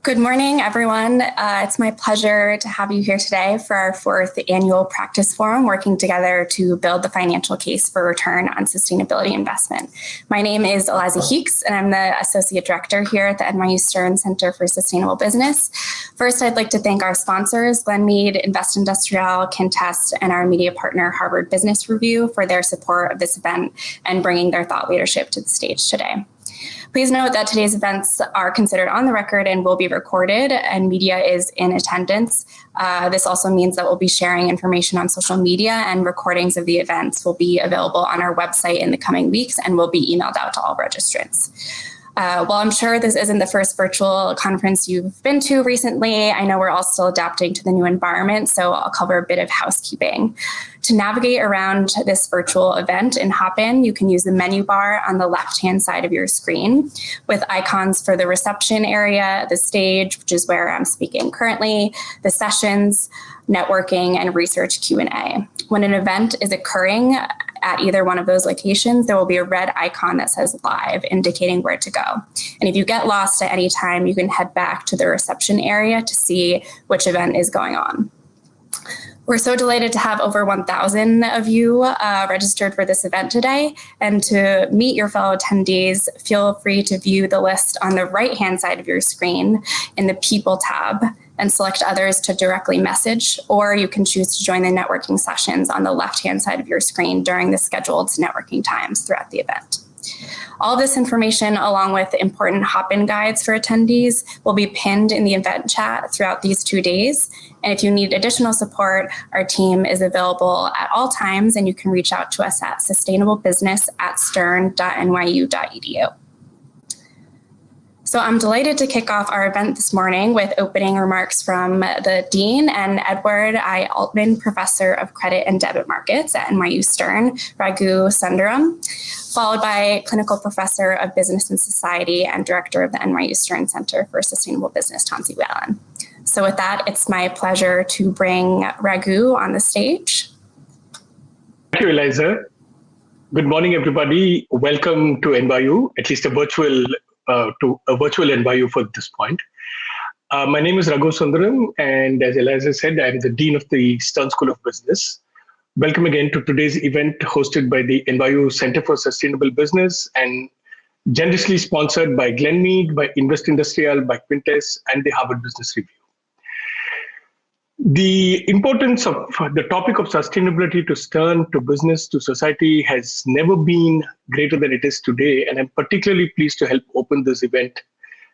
Good morning, everyone. It's my pleasure to have you here today for our fourth annual practice forum, working together to build the financial case for return on sustainability investment. My name is Eliza Heeks, and I'm the Associate Director here at the NYU Stern Center for Sustainable Business. First, I'd like to thank our sponsors, Glenmead, Invest Industrial, Contest, and our media partner, Harvard Business Review, for their support of this event and bringing their thought leadership to the stage today. Please note that today's events are considered on the record and will be recorded, and media is in attendance. This also means that we'll be sharing information on social media, and recordings of the events will be available on our website in the coming weeks and will be emailed out to all registrants. While I'm sure this isn't the first virtual conference you've been to recently, I know we're all still adapting to the new environment, so I'll cover a bit of housekeeping. To navigate around this virtual event in Hopin, you can use the menu bar on the left-hand side of your screen with icons for the reception area, the stage, which is where I'm speaking currently, the sessions, networking, and research Q&A. When an event is occurring at either one of those locations, there will be a red icon that says live, indicating where to go. And if you get lost at any time, you can head back to the reception area to see which event is going on. We're so delighted to have over 1,000 of you registered for this event today. And to meet your fellow attendees, feel free to view the list on the right-hand side of your screen in the People tab and select others to directly message, or you can choose to join the networking sessions on the left-hand side of your screen during the scheduled networking times throughout the event. All this information, along with important hop-in guides for attendees, will be pinned in the event chat throughout these 2 days. And if you need additional support, our team is available at all times, and you can reach out to us at sustainablebusiness@stern.nyu.edu. So I'm delighted to kick off our event this morning with opening remarks from the Dean and Edward I. Altman Professor of Credit and Debit Markets at NYU Stern, Raghib Sundaram, followed by Clinical Professor of Business and Society and Director of the NYU Stern Center for Sustainable Business, Tensie Whelan. So with that, it's my pleasure to bring Raghib on the stage. Thank you, Eliza. Good morning, everybody. Welcome to NYU, at least a virtual NYU for this point. My name is Raghib Sundaram, and as Eliza said, I'm the Dean of the Stern School of Business. Welcome again to today's event hosted by the NYU Center for Sustainable Business and generously sponsored by Glenmead, by Invest Industrial, by Contest, and the Harvard Business Review. The importance of the topic of sustainability to Stern, to business, to society has never been greater than it is today, and I'm particularly pleased to help open this event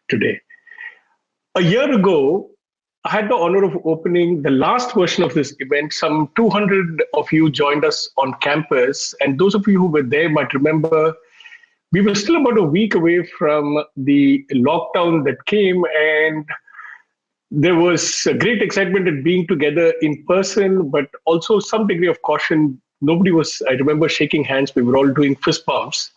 today. A year ago, I had the honor of opening the last version of this event. Some 200 of you joined us on campus, and those of you who were there might remember we were still about a week away from the lockdown that came, and there was a great excitement at being together in person, but also some degree of caution. Nobody was, I remember, shaking hands. We were all doing fist bumps.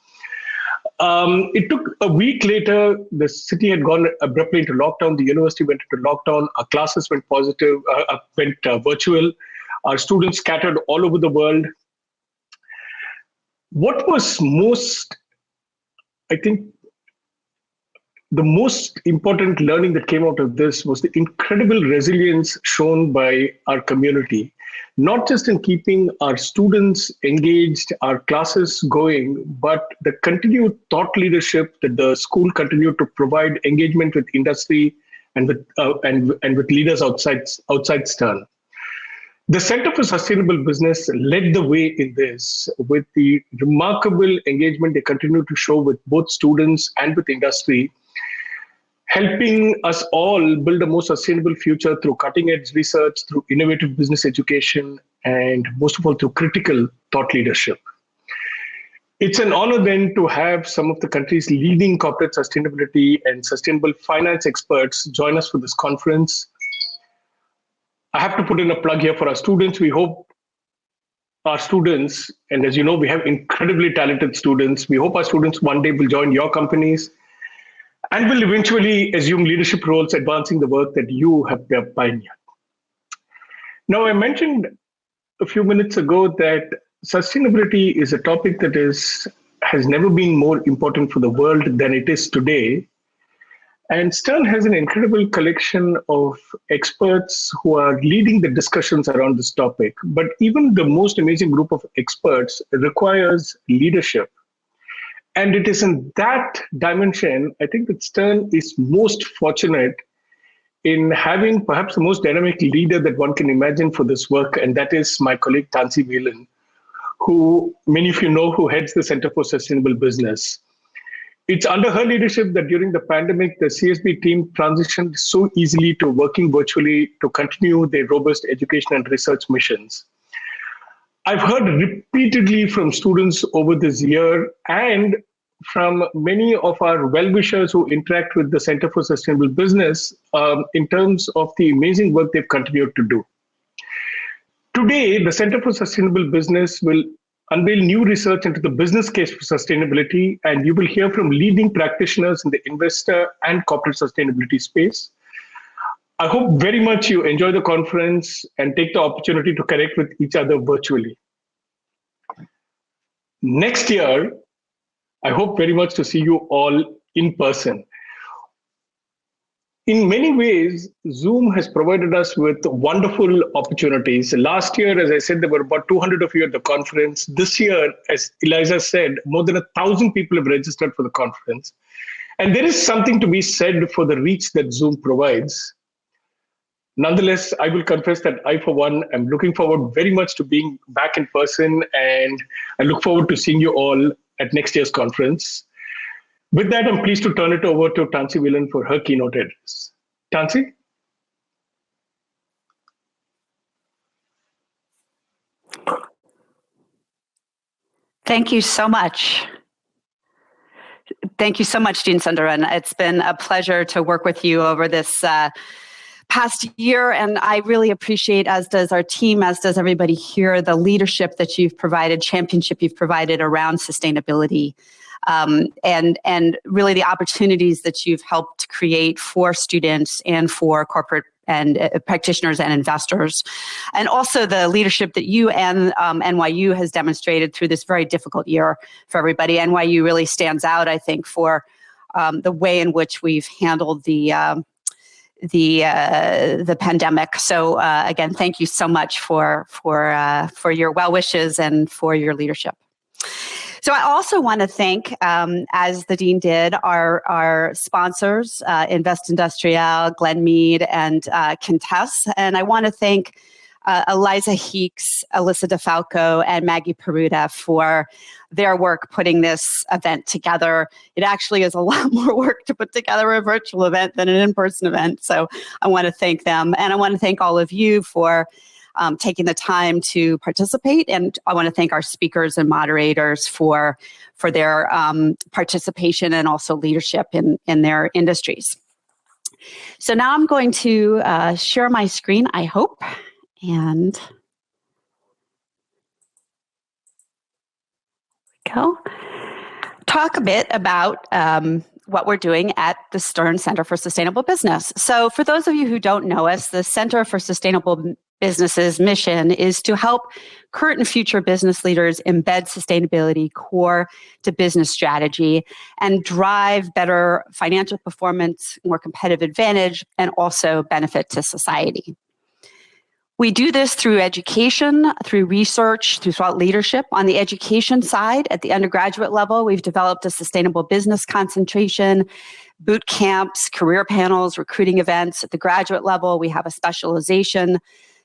It took a week later. The city had gone abruptly into lockdown. The university went into lockdown. Our classes went virtual. Our students scattered all over the world. What was most, I think, the most important learning that came out of this was the incredible resilience shown by our community, not just in keeping our students engaged, our classes going, but the continued thought leadership that the school continued to provide engagement with industry and with leaders outside Stern. The Center for Sustainable Business led the way in this with the remarkable engagement they continue to show with both students and with industry, helping us all build a more sustainable future through cutting-edge research, through innovative business education, and most of all, through critical thought leadership. It's an honor then to have some of the country's leading corporate sustainability and sustainable finance experts join us for this conference. I have to put in a plug here for our students. We hope our students, and as you know, we have incredibly talented students. We hope our students one day will join your companies and will eventually assume leadership roles advancing the work that you have pioneered. Now, I mentioned a few minutes ago that sustainability is a topic that has never been more important for the world than it is today. And Stern has an incredible collection of experts who are leading the discussions around this topic. But even the most amazing group of experts requires leadership. And it is in that dimension, I think that Stern is most fortunate in having perhaps the most dynamic leader that one can imagine for this work. And that is my colleague, Tensie, Whelan, who many of you know, who heads the Center for Sustainable Business. It's under her leadership that during the pandemic, the CSB team transitioned so easily to working virtually to continue their robust education and research missions. I've heard repeatedly from students over this year and from many of our well-wishers who interact with the Center for Sustainable Business in terms of the amazing work they've continued to do. Today, the Center for Sustainable Business will unveil new research into the business case for sustainability, and you will hear from leading practitioners in the investor and corporate sustainability space. I hope very much you enjoy the conference and take the opportunity to connect with each other virtually. Next year, I hope very much to see you all in person. In many ways, Zoom has provided us with wonderful opportunities. Last year, as I said, there were about 200 of you at the conference. This year, as Eliza said, more than 1,000 people have registered for the conference. And there is something to be said for the reach that Zoom provides. Nonetheless, I will confess that I, for one, am looking forward very much to being back in person, and I look forward to seeing you all at next year's conference. With that, I'm pleased to turn it over to Tensie Whelan for her keynote address. Tensie? Thank you so much. Thank you so much, Dean Sundaran. It's been a pleasure to work with you over this past year, and I really appreciate, as does our team, as does everybody here, the leadership that you've provided, championship you've provided around sustainability. And really the opportunities that you've helped create for students and for corporate and practitioners and investors, and also the leadership that you and NYU has demonstrated through this very difficult year for everybody. NYU really stands out, I think, for the way in which we've handled the pandemic. So again, thank you so much for your well wishes and for your leadership. So I also want to thank, as the Dean did, our sponsors, Invest Industrial, Glenmead, and Contest. And I want to thank Eliza Heeks, Alyssa DeFalco, and Maggie Peruta for their work putting this event together. It actually is a lot more work to put together a virtual event than an in-person event. So I want to thank them. And I want to thank all of you for taking the time to participate. And I want to thank our speakers and moderators for their participation and also leadership in their industries. So now I'm going to share my screen, I hope, and go talk a bit about what we're doing at the Stern Center for Sustainable Business. So for those of you who don't know us, the Center for Sustainable Business's mission is to help current and future business leaders embed sustainability core to business strategy and drive better financial performance, more competitive advantage, and also benefit to society. We do this through education, through research, through thought leadership. On the education side, at the undergraduate level, we've developed a sustainable business concentration, boot camps, career panels, recruiting events. At the graduate level, we have a specialization,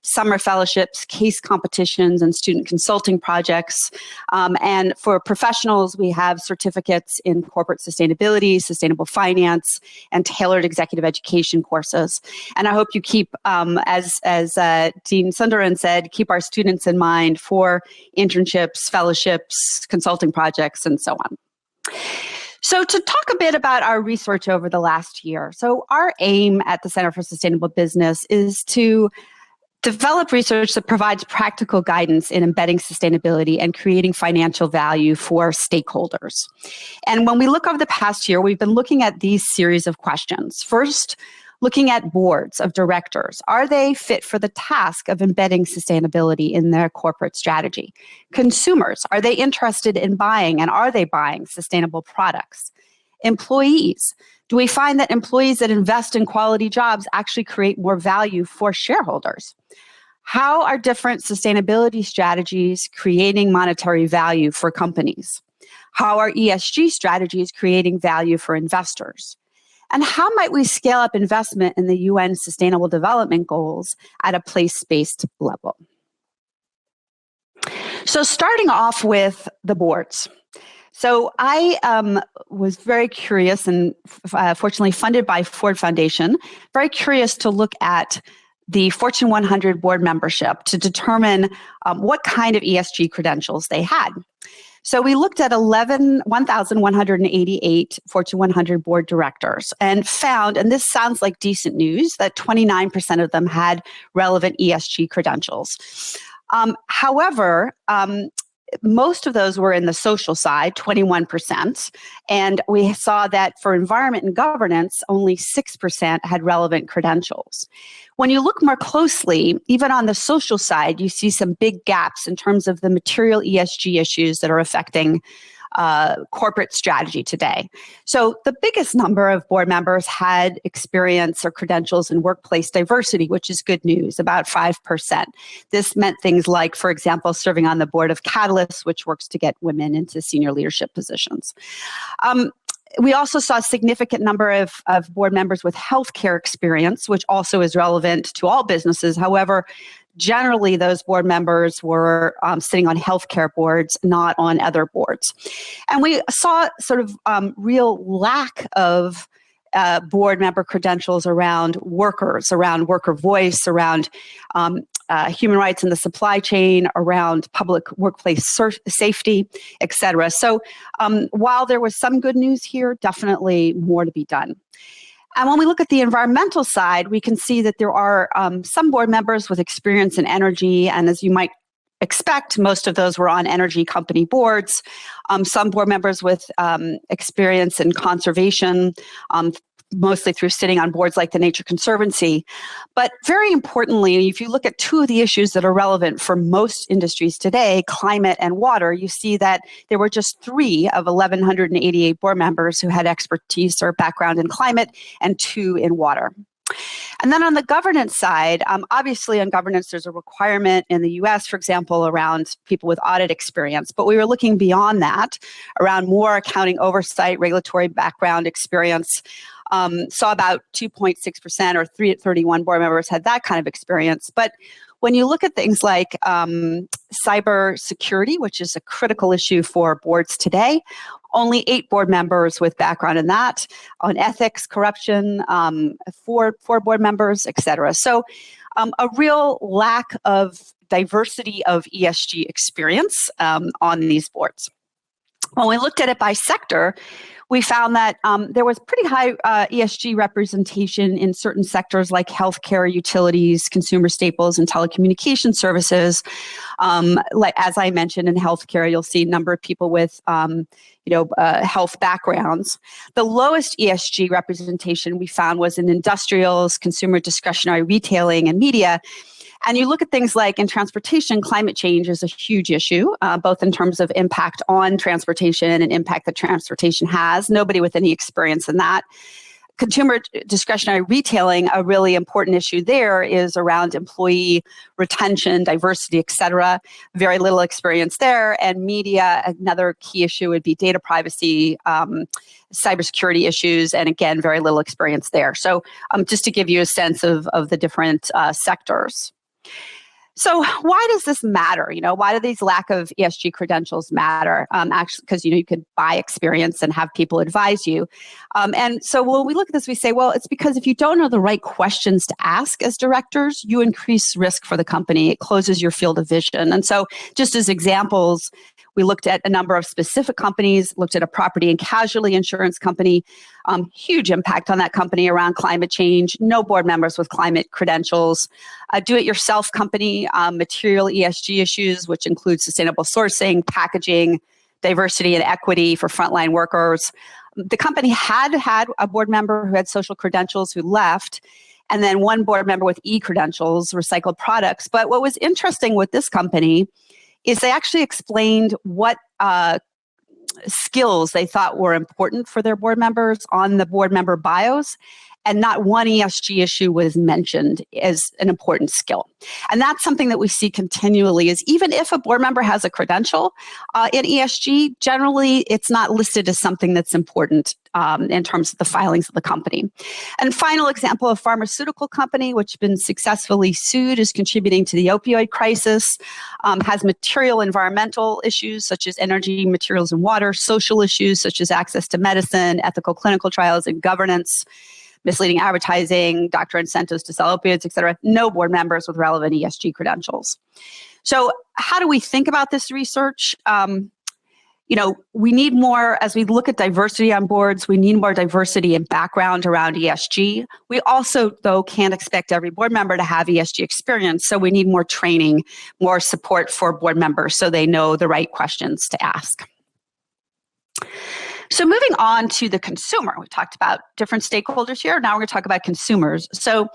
summer fellowships, case competitions, and student consulting projects. And for professionals, we have certificates in corporate sustainability, sustainable finance, and tailored executive education courses. And I hope you keep, as Dean Sundaran said, keep our students in mind for internships, fellowships, consulting projects, and so on. So to talk a bit about our research over the last year. So our aim at the Center for Sustainable Business is to develop research that provides practical guidance in embedding sustainability and creating financial value for stakeholders. And when we look over the past year, we've been looking at these series of questions. First, looking at boards of directors. Are they fit for the task of embedding sustainability in their corporate strategy? Consumers, are they interested in buying, and are they buying sustainable products? employees? Do we find that employees that invest in quality jobs actually create more value for shareholders? How are different sustainability strategies creating monetary value for companies? How are ESG strategies creating value for investors? And how might we scale up investment in the UN Sustainable Development Goals at a place-based level? So starting off with the boards. So I was very curious and fortunately funded by Ford Foundation, very curious to look at the Fortune 100 board membership to determine what kind of ESG credentials they had. So we looked at 1,188 Fortune 100 board directors and found, and this sounds like decent news, that 29% of them had relevant ESG credentials. However, most of those were in the social side, 21%, and we saw that for environment and governance, only 6% had relevant credentials. When you look more closely, even on the social side, you see some big gaps in terms of the material ESG issues that are affecting corporate strategy today. So the biggest number of board members had experience or credentials in workplace diversity, which is good news, about 5%. This meant things like, for example, serving on the board of Catalyst, which works to get women into senior leadership positions. We also saw a significant number of board members with healthcare experience, which also is relevant to all businesses. However, generally, those board members were sitting on healthcare boards, not on other boards. And we saw sort of real lack of board member credentials around workers, around worker voice, around human rights in the supply chain, around public workplace safety, et cetera. So while there was some good news here, definitely more to be done. And when we look at the environmental side, we can see that there are some board members with experience in energy, and as you might expect, most of those were on energy company boards. Some board members with experience in conservation, mostly through sitting on boards like the Nature Conservancy. But very importantly, if you look at two of the issues that are relevant for most industries today, climate and water, you see that there were just 3 of 1,188 board members who had expertise or background in climate and 2 in water. And then on the governance side, obviously on governance, there's a requirement in the US, for example, around people with audit experience. But we were looking beyond that, around more accounting oversight, regulatory background experience. Saw about 2.6% or 3 at 31 board members had that kind of experience. But when you look at things like cyber security, which is a critical issue for boards today, only 8 board members with background in that, on ethics, corruption, 4 board members, et cetera. So a real lack of diversity of ESG experience on these boards. When we looked at it by sector, we found that there was pretty high ESG representation in certain sectors like healthcare, utilities, consumer staples, and telecommunication services. Like as I mentioned, in healthcare, you'll see a number of people with health backgrounds. The lowest ESG representation we found was in industrials, consumer discretionary retailing, and media. And you look at things like in transportation, climate change is a huge issue, both in terms of impact on transportation and impact that transportation has. Nobody with any experience in that. Consumer discretionary retailing, a really important issue there is around employee retention, diversity, et cetera. Very little experience there. And media, another key issue would be data privacy, cybersecurity issues, and again, very little experience there. So just to give you a sense of the different sectors. So why does this matter? Why do these lack of ESG credentials matter? Actually, because, you can buy experience and have people advise you. And so when we look at this, we say, well, it's because if you don't know the right questions to ask as directors, you increase risk for the company. It closes your field of vision. And so just as examples, we looked at a number of specific companies, looked at a property and casualty insurance company, huge impact on that company around climate change, no board members with climate credentials, a do-it-yourself company, material ESG issues, which include sustainable sourcing, packaging, diversity and equity for frontline workers. The company had a board member who had social credentials who left, and then 1 board member with E-credentials, recycled products. But what was interesting with this company is they actually explained what skills they thought were important for their board members on the board member bios, and not one ESG issue was mentioned as an important skill. And that's something that we see continually is even if a board member has a credential in ESG, generally it's not listed as something that's important in terms of the filings of the company. And final example, a pharmaceutical company which has been successfully sued is contributing to the opioid crisis, has material environmental issues such as energy, materials, and water, social issues such as access to medicine, ethical clinical trials, and governance, misleading advertising, doctor incentives to sell opioids, et cetera. No board members with relevant ESG credentials. So how do we think about this research? We need more, as we look at diversity on boards, we need more diversity and background around ESG. We also, though, can't expect every board member to have ESG experience. So we need more training, more support for board members so they know the right questions to ask. So moving on to the consumer, we talked about different stakeholders here. Now we're going to talk about consumers. So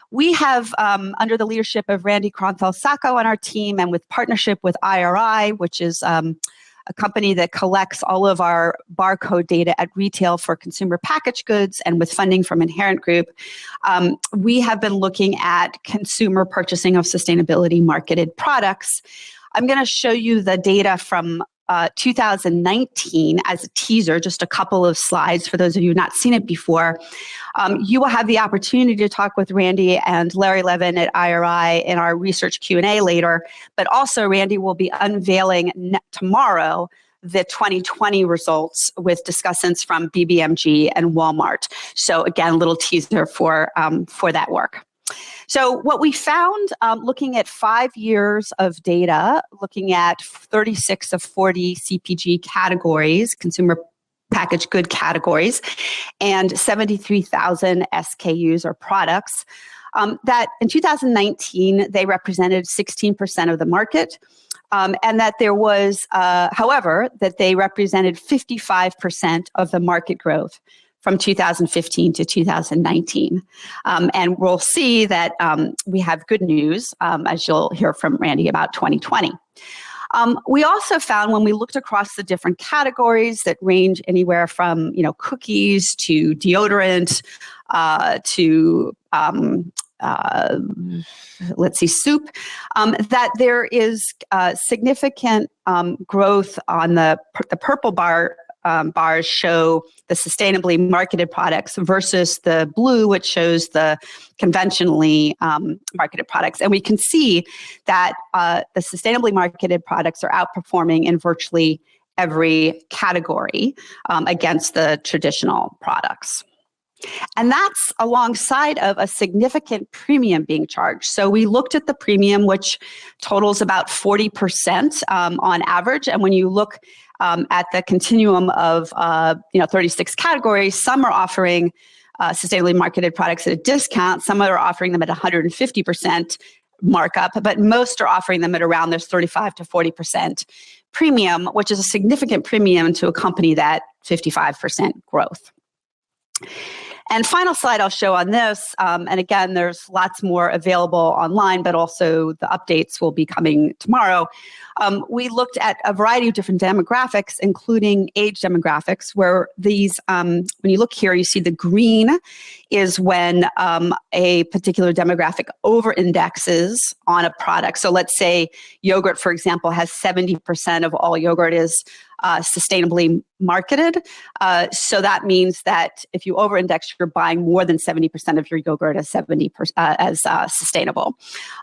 we have, under the leadership of Randy Kronthal-Sacco on our team and with partnership with IRI, which is a company that collects all of our barcode data at retail for consumer packaged goods and with funding from Inherent Group, we have been looking at consumer purchasing of sustainability marketed products. I'm going to show you the data from 2019 as a teaser, just a couple of slides for those of you who have not seen it before. You will have the opportunity to talk with Randy and Larry Levin at IRI in our research Q&A later, but also Randy will be unveiling tomorrow the 2020 results with discussants from BBMG and Walmart. So again, a little teaser for that work. So what we found looking at 5 years of data, looking at 36 of 40 CPG categories, consumer packaged good categories, and 73,000 SKUs or products, that in 2019, they represented 16% of the market, and that there was, however, that they represented 55% of the market growth from 2015 to 2019. And we'll see that we have good news, as you'll hear from Randy, about 2020. We also found when we looked across the different categories that range anywhere from cookies to deodorant to soup, that there is significant growth on the purple bars show the sustainably marketed products versus the blue, which shows the conventionally marketed products. And we can see that the sustainably marketed products are outperforming in virtually every category against the traditional products. And that's alongside of a significant premium being charged. So we looked at the premium, which totals about 40% on average. And when you look at the continuum of 36 categories, some are offering sustainably marketed products at a discount, some are offering them at 150% markup, but most are offering them at around this 35 to 40% premium, which is a significant premium to a company that 55% growth. And final slide I'll show on this, and again, there's lots more available online, but also the updates will be coming tomorrow. We looked at a variety of different demographics, including age demographics, where these, when you look here, you see the green is when a particular demographic over-indexes on a product. So let's say yogurt, for example, has 70% of all yogurt is sustainably marketed. So that means that if you over-index, you're buying more than 70% of your yogurt as sustainable.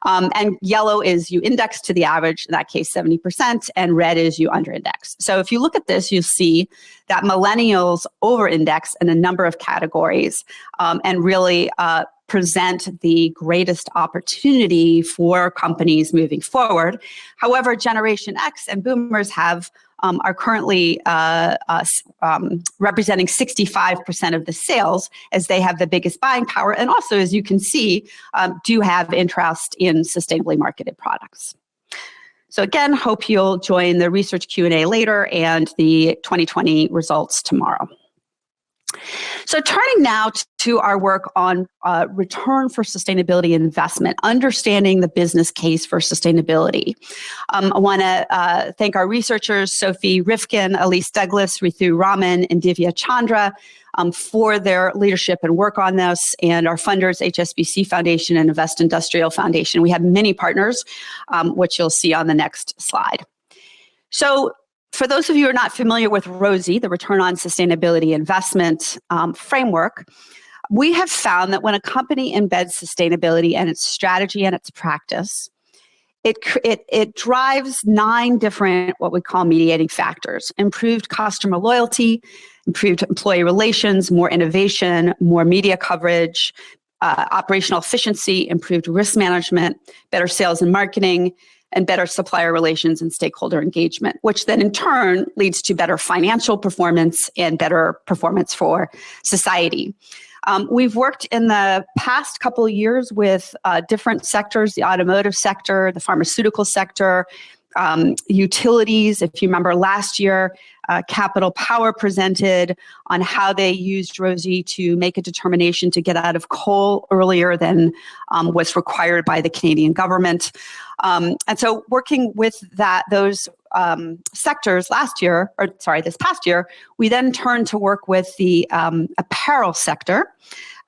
And yellow is you index to the average, in that case 70%, and red is you under-index. So if you look at this, you see that millennials over-index in a number of categories and really present the greatest opportunity for companies moving forward. However, Generation X and Boomers are currently representing 65% of the sales, as they have the biggest buying power, and also, as you can see, do have interest in sustainably marketed products. So again, hope you'll join the research Q&A later and the 2020 results tomorrow. So turning now to our work on return for sustainability investment, understanding the business case for sustainability. I want to thank our researchers, Sophie Rifkin, Elise Douglas, Ritu Raman, and Divya Chandra for their leadership and work on this, and our funders, HSBC Foundation and Invest Industrial Foundation. We have many partners, which you'll see on the next slide. So for those of you who are not familiar with ROSI, the Return on Sustainability Investment framework, we have found that when a company embeds sustainability in its strategy and its practice, it drives 9 different what we call mediating factors: improved customer loyalty, improved employee relations, more innovation, more media coverage, operational efficiency, improved risk management, better sales and marketing, and better supplier relations and stakeholder engagement, which then in turn leads to better financial performance and better performance for society. We've worked in the past couple of years with different sectors: the automotive sector, the pharmaceutical sector, utilities. If you remember last year, Capital Power presented on how they used ROSI to make a determination to get out of coal earlier than was required by the Canadian government. And so working with those sectors this past year, we then turned to work with the apparel sector.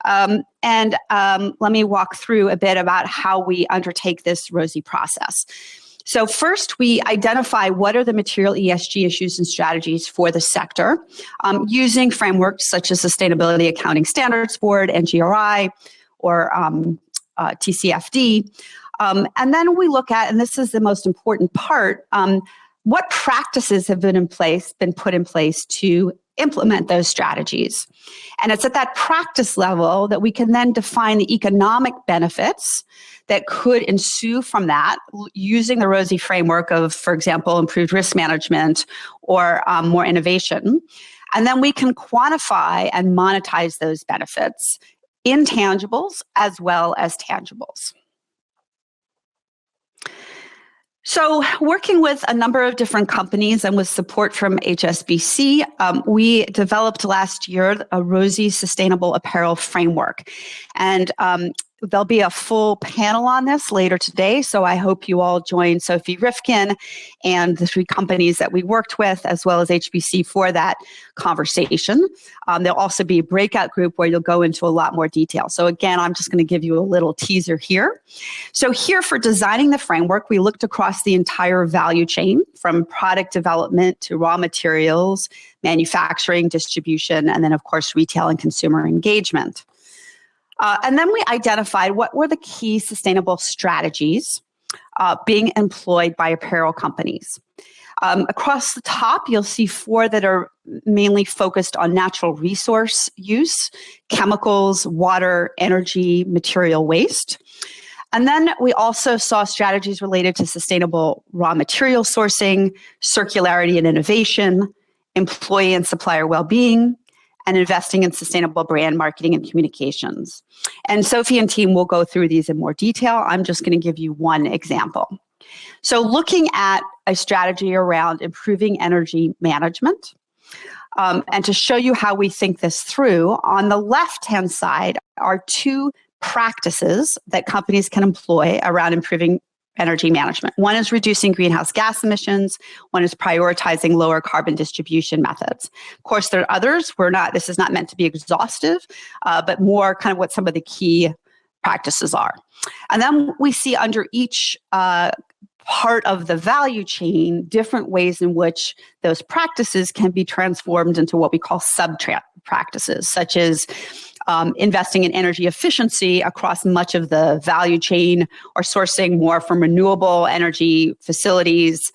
And let me walk through a bit about how we undertake this ROSI process. So first, we identify what are the material ESG issues and strategies for the sector using frameworks such as Sustainability Accounting Standards Board, NGRI, or TCFD. And then we look at, and this is the most important part, what practices have been put in place to implement those strategies. And it's at that practice level that we can then define the economic benefits that could ensue from that using the ROSI framework of, for example, improved risk management or more innovation. And then we can quantify and monetize those benefits, intangibles as well as tangibles. So working with a number of different companies and with support from HSBC, we developed last year a ROSI Sustainable Apparel Framework. And there'll be a full panel on this later today, so I hope you all join Sophie Rifkin and the 3 companies that we worked with, as well as HBC, for that conversation. There'll also be a breakout group where you'll go into a lot more detail. So again, I'm just going to give you a little teaser here. So here, for designing the framework, we looked across the entire value chain, from product development to raw materials, manufacturing, distribution, and then, of course, retail and consumer engagement. And then we identified what were the key sustainable strategies being employed by apparel companies. Across the top, you'll see 4 that are mainly focused on natural resource use, chemicals, water, energy, material waste. And then we also saw strategies related to sustainable raw material sourcing, circularity and innovation, employee and supplier well-being, and investing in sustainable brand marketing and communications. And Sophie and team will go through these in more detail. I'm just going to give you one example. So looking at a strategy around improving energy management, and to show you how we think this through, on the left-hand side are 2 practices that companies can employ around improving energy management. One is reducing greenhouse gas emissions. One is prioritizing lower carbon distribution methods. Of course, there are others. This is not meant to be exhaustive, but more kind of what some of the key practices are. And then we see under each part of the value chain, different ways in which those practices can be transformed into what we call sub-practices, such as investing in energy efficiency across much of the value chain, or sourcing more from renewable energy facilities,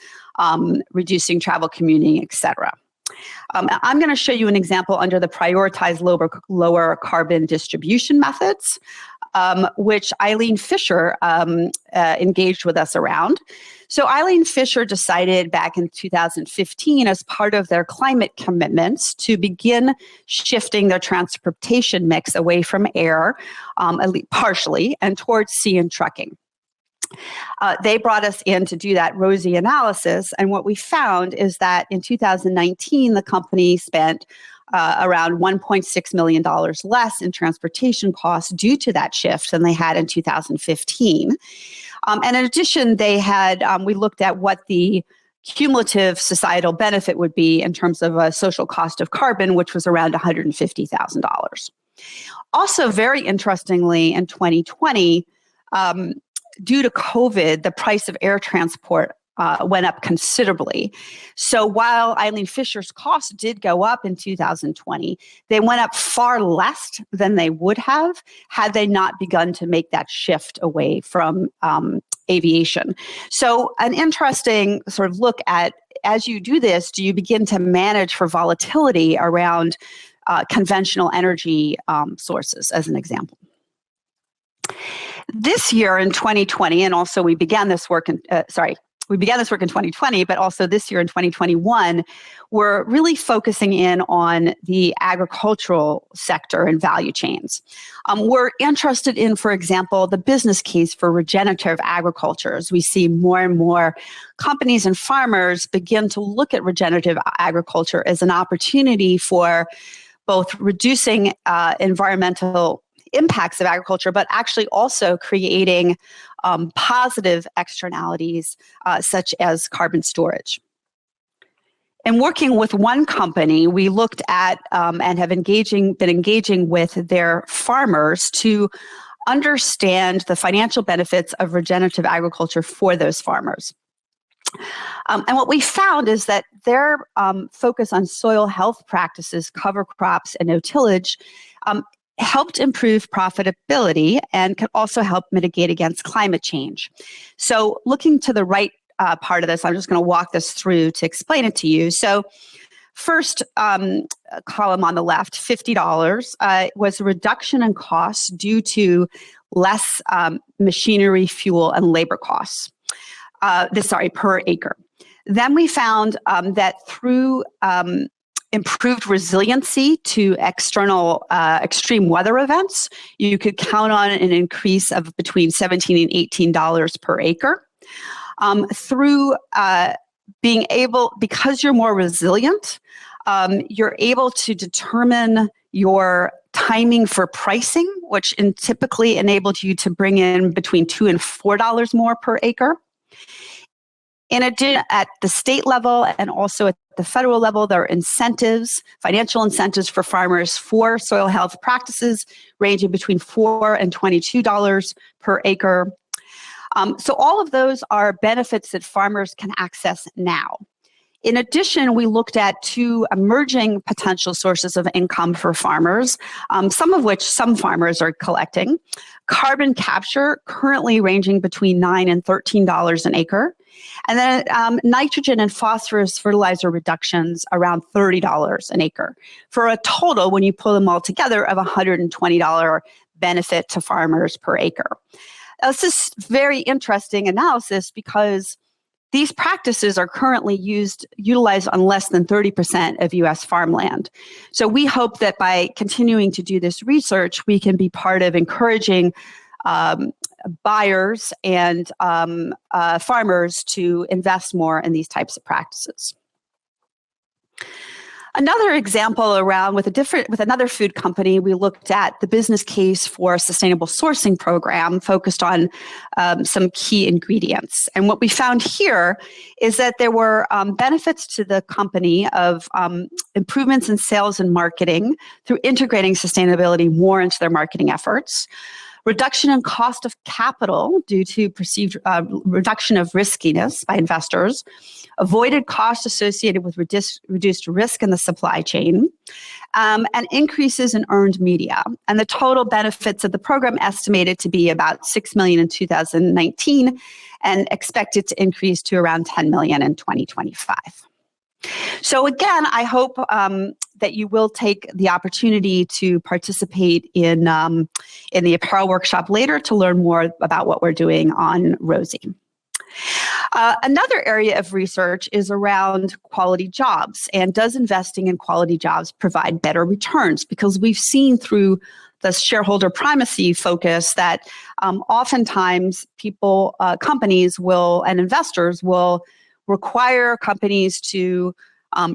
reducing travel commuting, et cetera. I'm going to show you an example under the prioritized lower carbon distribution methods, which Eileen Fisher engaged with us around. So Eileen Fisher decided back in 2015, as part of their climate commitments, to begin shifting their transportation mix away from air, at least partially, and towards sea and trucking. They brought us in to do that ROSI analysis, and what we found is that in 2019, the company spent around $1.6 million less in transportation costs due to that shift than they had in 2015. And in addition, we looked at what the cumulative societal benefit would be in terms of a social cost of carbon, which was around $150,000. Also, very interestingly, in 2020, due to COVID, the price of air transport went up considerably. So while Eileen Fisher's costs did go up in 2020, they went up far less than they would have had they not begun to make that shift away from aviation. So an interesting sort of look at, as you do this, do you begin to manage for volatility around conventional energy sources, as an example? This year in 2020, and also we began this work in 2020, but also this year in 2021, we're really focusing in on the agricultural sector and value chains. We're interested in, for example, the business case for regenerative agriculture. As we see more and more companies and farmers begin to look at regenerative agriculture as an opportunity for both reducing environmental impacts of agriculture, but actually also creating positive externalities such as carbon storage. In working with one company, we looked at and have been engaging with their farmers to understand the financial benefits of regenerative agriculture for those farmers. And what we found is that their focus on soil health practices, cover crops, and no-tillage helped improve profitability and can also help mitigate against climate change. So looking to the right part of this, I'm just going to walk this through to explain it to you. So first column on the left, $50, was a reduction in costs due to less machinery, fuel, and labor costs. Per acre. Then we found that through improved resiliency to external extreme weather events, you could count on an increase of between $17 and $18 per acre. Through being able, because you're more resilient, you're able to determine your timing for pricing, which typically enabled you to bring in between $2 and $4 more per acre. In addition, at the state level and also at the federal level, there are incentives, financial incentives for farmers for soil health practices ranging between $4 and $22 per acre. So all of those are benefits that farmers can access now. In addition, we looked at two emerging potential sources of income for farmers, some of which some farmers are collecting. Carbon capture, currently ranging between $9 and $13 an acre. And then nitrogen and phosphorus fertilizer reductions around $30 an acre, for a total, when you pull them all together, of $120 benefit to farmers per acre. Now, this is very interesting analysis because these practices are currently utilized on less than 30% of U.S. farmland. So we hope that by continuing to do this research, we can be part of encouraging buyers and farmers to invest more in these types of practices. Another example around with another food company, we looked at the business case for a sustainable sourcing program focused on some key ingredients. And what we found here is that there were benefits to the company of improvements in sales and marketing through integrating sustainability more into their marketing efforts. Reduction in cost of capital due to perceived reduction of riskiness by investors, avoided costs associated with reduced risk in the supply chain, and increases in earned media. And the total benefits of the program estimated to be about $6 million in 2019 and expected to increase to around $10 million in 2025. So again, I hope that you will take the opportunity to participate in the apparel workshop later to learn more about what we're doing on Rosie. Another area of research is around quality jobs, and does investing in quality jobs provide better returns? Because we've seen through the shareholder primacy focus that oftentimes companies and investors will require companies to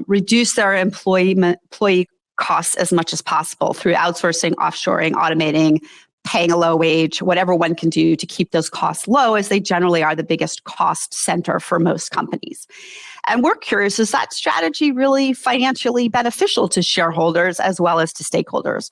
reduce their employee costs as much as possible through outsourcing, offshoring, automating, paying a low wage, whatever one can do to keep those costs low, as they generally are the biggest cost center for most companies. And we're curious, is that strategy really financially beneficial to shareholders as well as to stakeholders?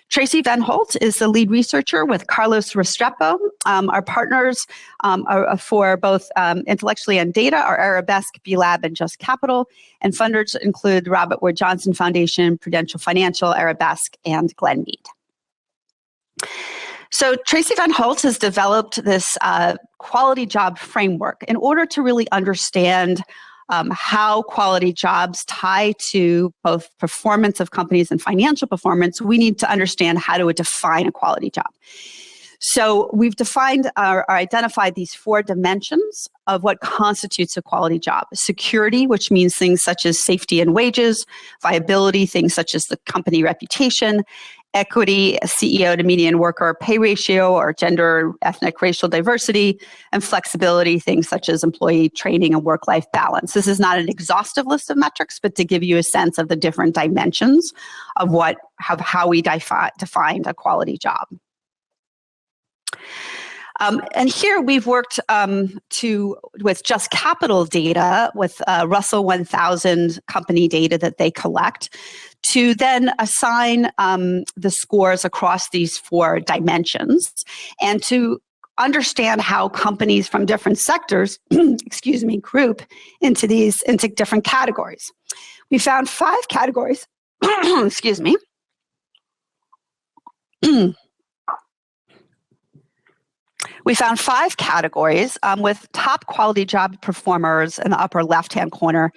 Tracy Van Holt is the lead researcher with Carlos Restrepo. Our partners are for both intellectually and data are Arabesque, B-Lab, and Just Capital. And funders include Robert Wood Johnson Foundation, Prudential Financial, Arabesque, and Glenmead. So Tracy Van Holt has developed this quality job framework in order to really understand how quality jobs tie to both performance of companies and financial performance. We need to understand how to define a quality job. So we've defined or identified these 4 dimensions of what constitutes a quality job. Security, which means things such as safety and wages; viability, things such as the company reputation; equity, CEO to median worker pay ratio, or gender, ethnic, racial diversity; and flexibility, things such as employee training and work-life balance. This is not an exhaustive list of metrics, but to give you a sense of the different dimensions of how we defined a quality job. And here we've worked with Just Capital data, with Russell 1000 company data that they collect, to then assign the scores across these 4 dimensions, and to understand how companies from different sectors, group into different categories. We found 5 categories. Excuse me. We found 5 categories with top quality job performers in the upper left-hand corner,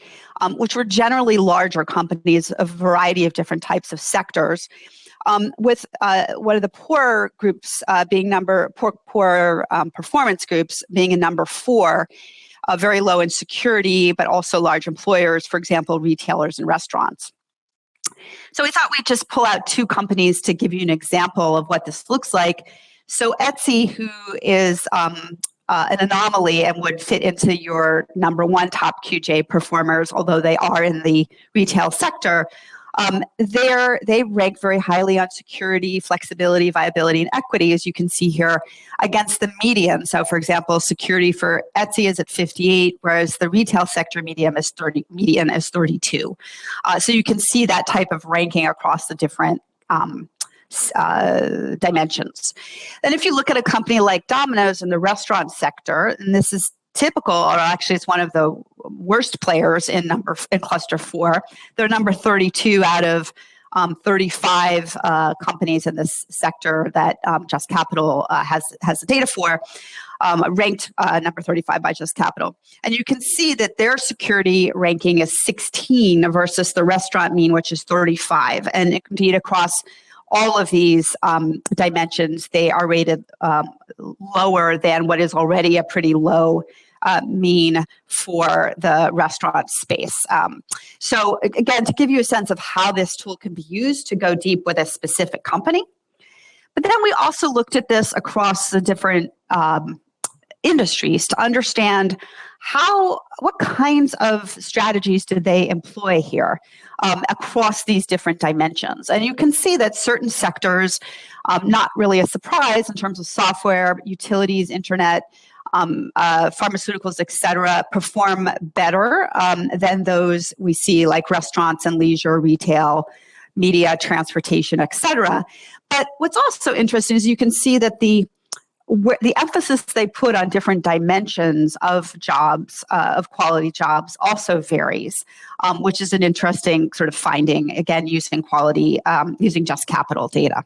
which were generally larger companies of a variety of different types of sectors, with one of the poor groups being poor performance groups being a number 4, very low in security, but also large employers, for example, retailers and restaurants. So we thought we'd just pull out 2 companies to give you an example of what this looks like. So Etsy, who is an anomaly and would fit into your number 1 top QJ performers, although they are in the retail sector, they rank very highly on security, flexibility, viability, and equity, as you can see here, against the median. So, for example, security for Etsy is at 58, whereas the retail sector median is 32. So you can see that type of ranking across the different dimensions. Then if you look at a company like Domino's in the restaurant sector, and this is typical, or actually it's one of the worst players in cluster 4, they're number 32 out of 35 companies in this sector that Just Capital has the data for, ranked number 35 by Just Capital. And you can see that their security ranking is 16 versus the restaurant mean, which is 35. And indeed, across all of these dimensions, they are rated lower than what is already a pretty low mean for the restaurant space. So again, to give you a sense of how this tool can be used to go deep with a specific company. But then we also looked at this across the different industries to understand what kinds of strategies did they employ here across these different dimensions. And you can see that certain sectors, not really a surprise in terms of software, utilities, internet, pharmaceuticals, et cetera, perform better than those we see like restaurants and leisure, retail, media, transportation, et cetera. But what's also interesting is you can see that the emphasis they put on different dimensions of jobs, of quality jobs, also varies, which is an interesting sort of finding, again, using Just Capital data.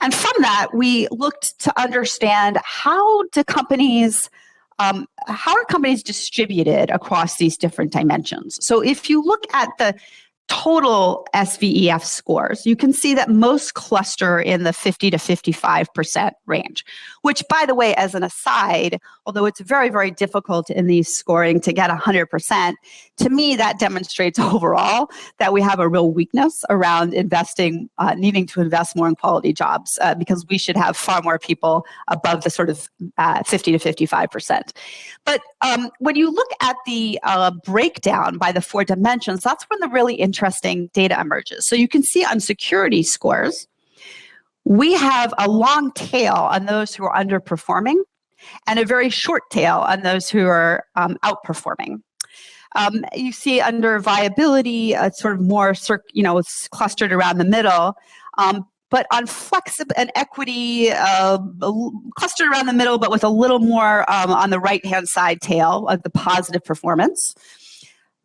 And from that, we looked to understand how are companies distributed across these different dimensions. So if you look at the total SVEF scores, you can see that most cluster in the 50 to 55% range, which, by the way, as an aside, although it's very, very difficult in these scoring to get 100%, to me, that demonstrates overall that we have a real weakness around needing to invest more in quality jobs because we should have far more people above the sort of 50 to 55%. But when you look at the breakdown by the 4 dimensions, that's when the really interesting interesting data emerges. So you can see on security scores, we have a long tail on those who are underperforming and a very short tail on those who are outperforming. You see under viability, it's sort of more, it's clustered around the middle. But on flexible and equity, clustered around the middle, but with a little more on the right-hand side tail of the positive performance.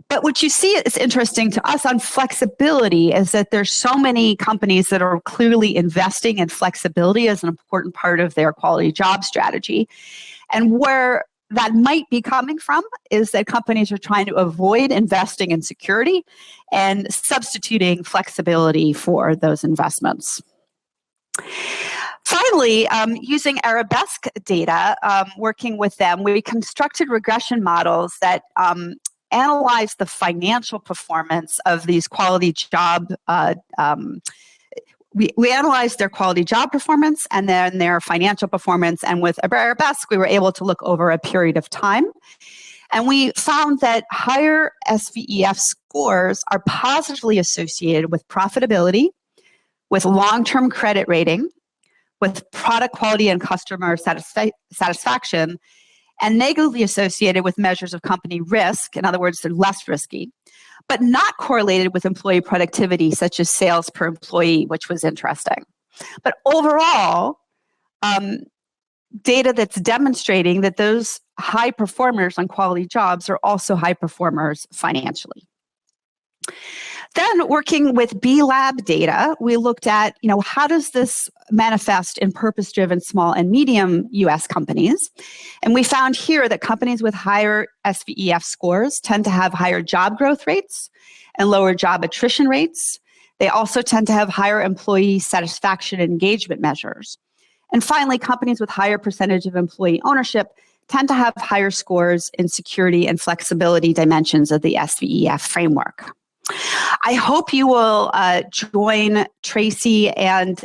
But what you see is interesting to us on flexibility is that there's so many companies that are clearly investing in flexibility as an important part of their quality job strategy. And where that might be coming from is that companies are trying to avoid investing in security and substituting flexibility for those investments. Finally, using Arabesque data, working with them, we constructed regression models that analyze the financial performance of these quality job. We analyzed their quality job performance and then their financial performance. And with Arabesque, we were able to look over a period of time. And we found that higher SVEF scores are positively associated with profitability, with long-term credit rating, with product quality and customer satisfaction, and negatively associated with measures of company risk. In other words, they're less risky, but not correlated with employee productivity, such as sales per employee, which was interesting. But overall, data that's demonstrating that those high performers on quality jobs are also high performers financially. Then working with B-Lab data, we looked at, how does this manifest in purpose-driven small and medium U.S. companies? And we found here that companies with higher SVEF scores tend to have higher job growth rates and lower job attrition rates. They also tend to have higher employee satisfaction and engagement measures. And finally, companies with higher percentage of employee ownership tend to have higher scores in security and flexibility dimensions of the SVEF framework. I hope you will join Tracy and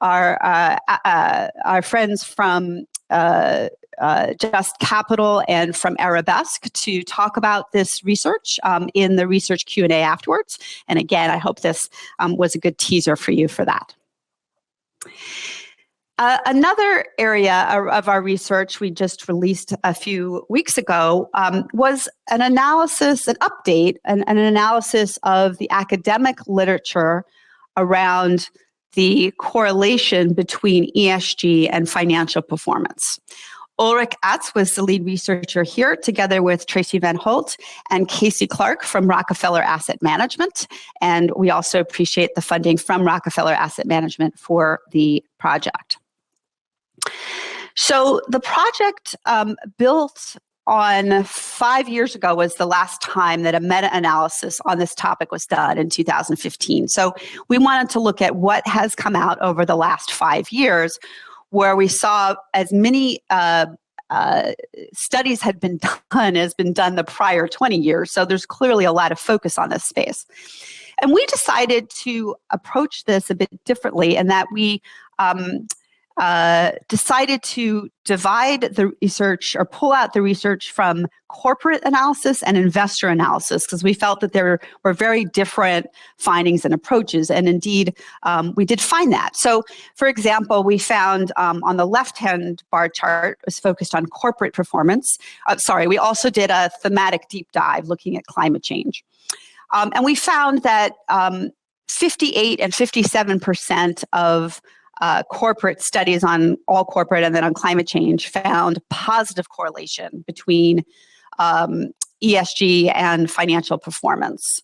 our friends from Just Capital and from Arabesque to talk about this research in the research Q&A afterwards. And again, I hope this was a good teaser for you for that. Another area of our research we just released a few weeks ago was an analysis, an update, an analysis of the academic literature around the correlation between ESG and financial performance. Ulrich Atz was the lead researcher here, together with Tracy Van Holt and Casey Clark from Rockefeller Asset Management. And we also appreciate the funding from Rockefeller Asset Management for the project. So the project built on 5 years ago was the last time that a meta-analysis on this topic was done in 2015. So we wanted to look at what has come out over the last 5 years, where we saw as many studies had been done as been done the prior 20 years. So there's clearly a lot of focus on this space. And we decided to approach this a bit differently in that we decided to divide the research or pull out the research from corporate analysis and investor analysis, because we felt that there were very different findings and approaches. And indeed, we did find that. So, for example, we found on the left-hand bar chart was focused on corporate performance. We also did a thematic deep dive looking at climate change. And we found that 58 and 57% of corporate studies on all corporate and then on climate change found positive correlation between ESG and financial performance.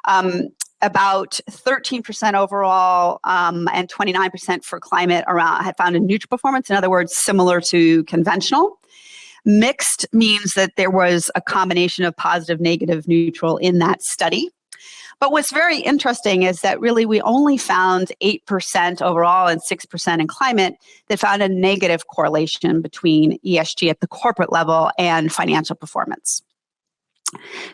About 13% overall and 29% for climate had found a neutral performance. In other words, similar to conventional. Mixed means that there was a combination of positive, negative, neutral in that study. But what's very interesting is that really we only found 8% overall and 6% in climate that found a negative correlation between ESG at the corporate level and financial performance.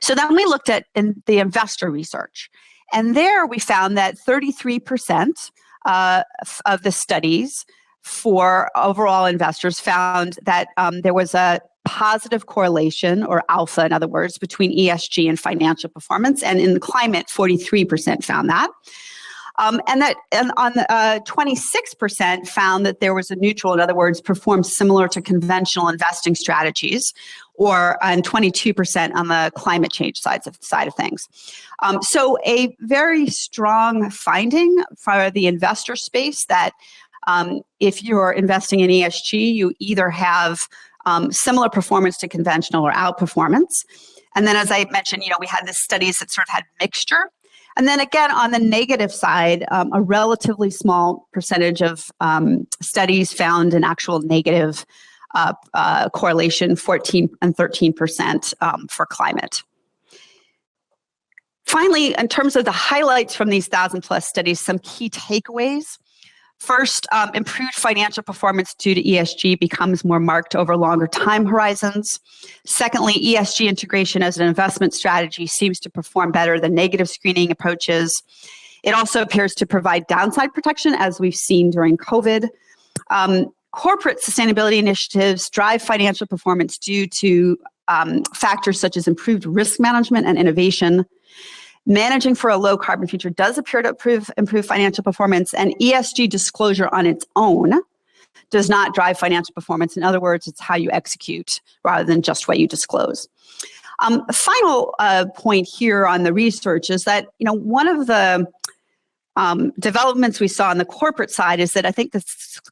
So then we looked at the investor research. And there we found that 33% of the studies for overall investors found that there was a positive correlation, or alpha in other words, between ESG and financial performance. And in the climate, 43% found that. And on the 26% found that there was a neutral, in other words, performed similar to conventional investing strategies, and 22% on the climate change side of things. So a very strong finding for the investor space that if you're investing in ESG, you either have similar performance to conventional or outperformance. And then, as I mentioned, we had the studies that sort of had mixture. And then again, on the negative side, a relatively small percentage of studies found an actual negative correlation, 14 and 13% for climate. Finally, in terms of the highlights from these 1,000+ studies, some key takeaways. First, improved financial performance due to ESG becomes more marked over longer time horizons. Secondly, ESG integration as an investment strategy seems to perform better than negative screening approaches. It also appears to provide downside protection, as we've seen during COVID. Corporate sustainability initiatives drive financial performance due to factors such as improved risk management and innovation. Managing for a low carbon future does appear to improve financial performance, and ESG disclosure on its own does not drive financial performance. In other words, it's how you execute rather than just what you disclose. Final point here on the research is that one of the developments we saw on the corporate side is that I think the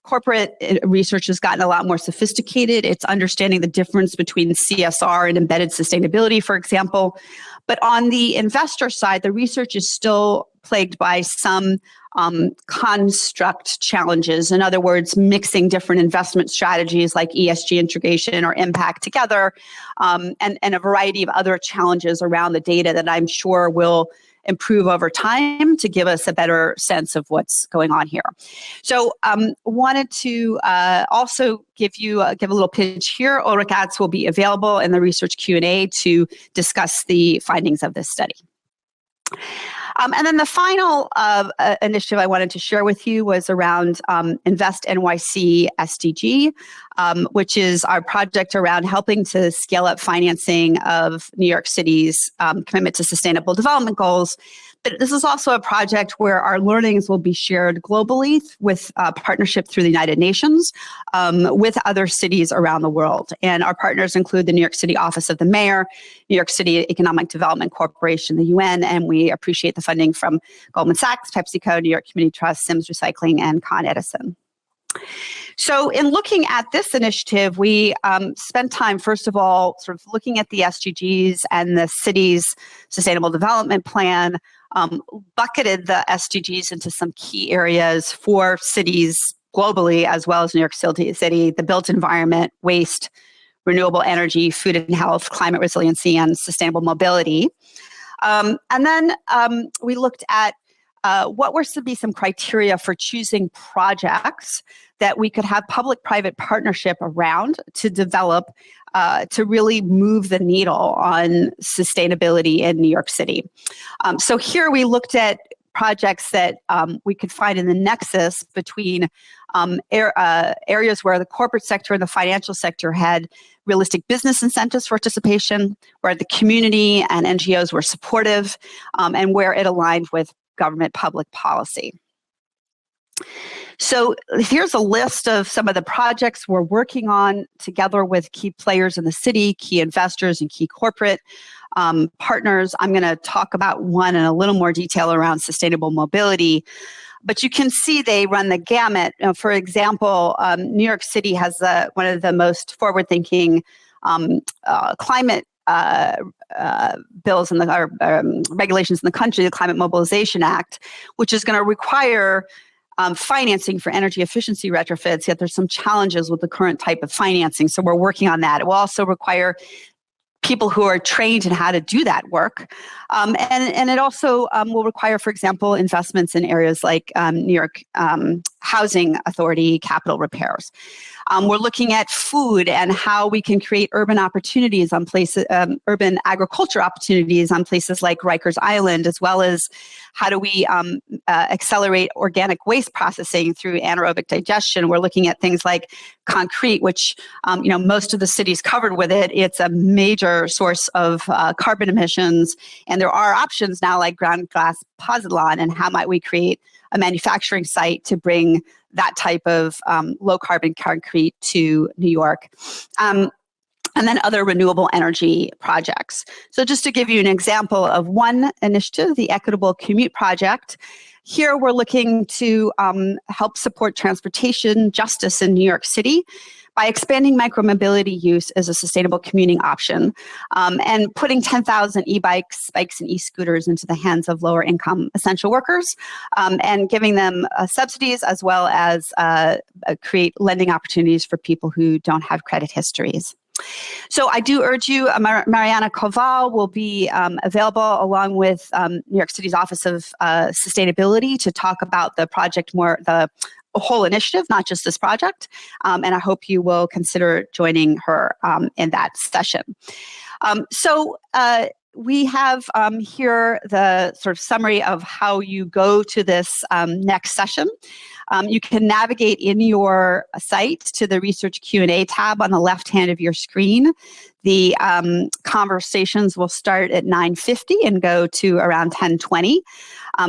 corporate research has gotten a lot more sophisticated. It's understanding the difference between CSR and embedded sustainability, for example. But on the investor side, the research is still plagued by some construct challenges. In other words, mixing different investment strategies like ESG integration or impact together, and a variety of other challenges around the data that I'm sure will improve over time to give us a better sense of what's going on here. So wanted to also give a little pitch here. Ulrich Atz will be available in the research Q&A to discuss the findings of this study. And then the final initiative I wanted to share with you was around Invest NYC SDG, which is our project around helping to scale up financing of New York City's commitment to sustainable development goals. But this is also a project where our learnings will be shared globally with partnership through the United Nations with other cities around the world. And our partners include the New York City Office of the Mayor, New York City Economic Development Corporation, the UN, and we appreciate the funding from Goldman Sachs, PepsiCo, New York Community Trust, Sims Recycling, and Con Edison. So in looking at this initiative, we spent time, first of all, sort of looking at the SDGs and the city's sustainable development plan, bucketed the SDGs into some key areas for cities globally, as well as New York City, the built environment, waste, renewable energy, food and health, climate resiliency, and sustainable mobility. And then we looked at what were to be some criteria for choosing projects that we could have public-private partnership around to develop to really move the needle on sustainability in New York City. So here we looked at projects that we could find in the nexus between areas where the corporate sector and the financial sector had realistic business incentives for participation, where the community and NGOs were supportive, and where it aligned with government public policy. So here's a list of some of the projects we're working on together with key players in the city, key investors, and key corporate partners. I'm going to talk about one in a little more detail around sustainable mobility, but you can see they run the gamut. For example, New York City has one of the most forward-thinking climate bills regulations in the country, the Climate Mobilization Act, which is going to require financing for energy efficiency retrofits, yet there's some challenges with the current type of financing. So we're working on that. It will also require people who are trained in how to do that work. And it also will require, for example, investments in areas like New York housing authority capital repairs. We're looking at food and how we can create urban opportunities on places, urban agriculture opportunities on places like Rikers Island, as well as how do we accelerate organic waste processing through anaerobic digestion. We're looking at things like concrete, which most of the city's covered with it. It's a major source of carbon emissions, and there are options now like ground glass pozzolan, and how might we create a manufacturing site to bring that type of low carbon concrete to New York. And then other renewable energy projects. So just to give you an example of one initiative, the Equitable Commute Project, here we're looking to help support transportation justice in New York City by expanding micromobility use as a sustainable commuting option, and putting 10,000 e-bikes, bikes, and e-scooters into the hands of lower income essential workers, and giving them subsidies, as well as create lending opportunities for people who don't have credit histories. So I do urge you, Mariana Koval will be available along with New York City's Office of Sustainability to talk about the project more, the whole initiative, not just this project. And I hope you will consider joining her in that session. We have here the sort of summary of how you go to this next session. You can navigate in your site to the Research Q&A tab on the left hand of your screen. The conversations will start at 9:50 and go to around 10:20.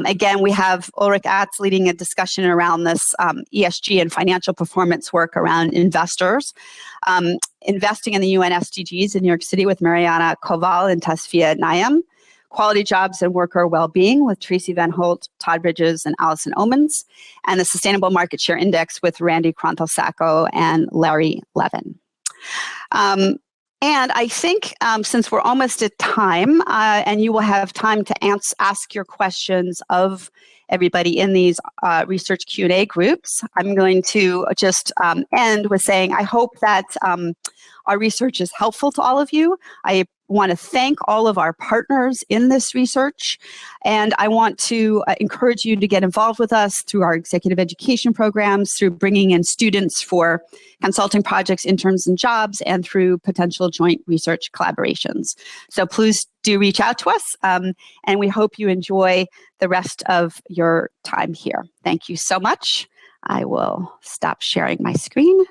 Again, we have Ulrich Atz leading a discussion around this ESG and financial performance work around investors. Investing in the UN SDGs in New York City with Mariana Koval and Tasfia Nayem. Quality Jobs and Worker Wellbeing with Tracy Van Holt, Todd Bridges, and Allison Omens. And the Sustainable Market Share Index with Randy Kronthal-Sacco and Larry Levin. And I think since we're almost at time, and you will have time to ask your questions of everybody in these research Q&A groups, I'm going to just end with saying I hope that our research is helpful to all of you. I want to thank all of our partners in this research, and I want to encourage you to get involved with us through our executive education programs, through bringing in students for consulting projects, interns, and jobs, and through potential joint research collaborations. So please do reach out to us, and we hope you enjoy the rest of your time here. Thank you so much. I will stop sharing my screen.